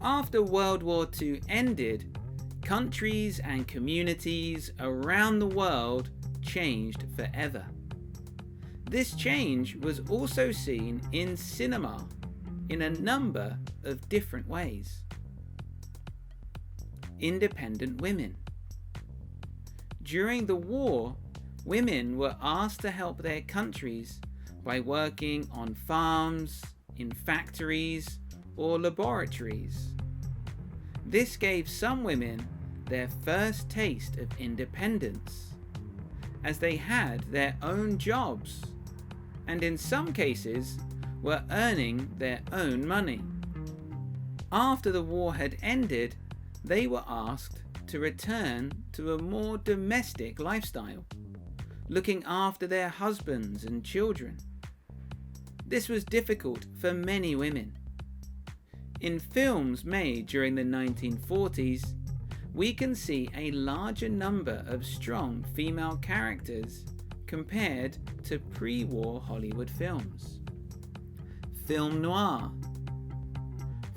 After World War II ended, countries and communities around the world changed forever. This change was also seen in cinema in a number of different ways. Independent women. During the war, women were asked to help their countries by working on farms, in factories, or laboratories. This gave some women their first taste of independence, as they had their own jobs and in some cases were earning their own money. After the war had ended, they were asked to return to a more domestic lifestyle, looking after their husbands and children. This was difficult for many women. In films made during the 1940s, we can see a larger number of strong female characters compared to pre-war Hollywood films. Film noir.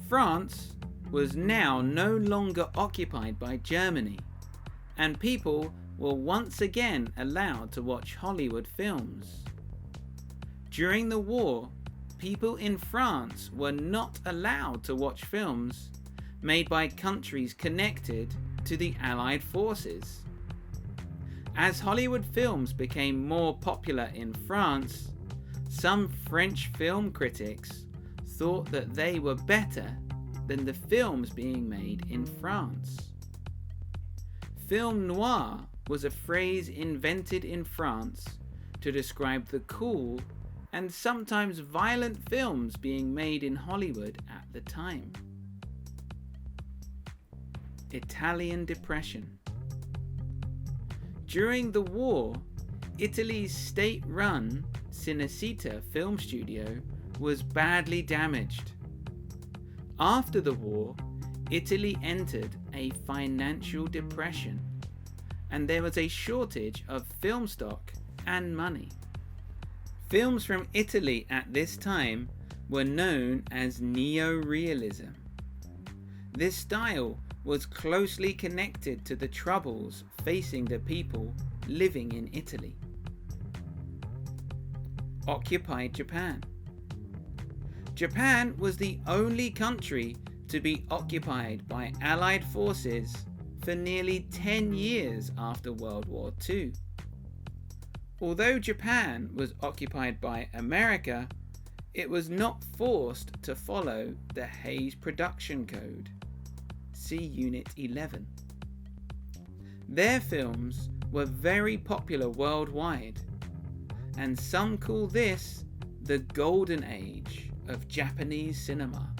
France was now no longer occupied by Germany, and people were once again allowed to watch Hollywood films. During the war, people in France were not allowed to watch films made by countries connected to the Allied forces. As Hollywood films became more popular in France, some French film critics thought that they were better than the films being made in France. Film noir was a phrase invented in France to describe the cool and sometimes violent films being made in Hollywood at the time. Italian Depression. During the war, Italy's state-run Cinecittà film studio was badly damaged. After the war, Italy entered a financial depression, and there was a shortage of film stock and money. Films from Italy at this time were known as neorealism. This style was closely connected to the troubles facing the people living in Italy. Occupied Japan. Japan was the only country to be occupied by Allied forces for nearly 10 years after World War II. Although Japan was occupied by America, it was not forced to follow the Hays Production Code. See Unit 11. Their films were very popular worldwide, and some call this the golden age of Japanese cinema.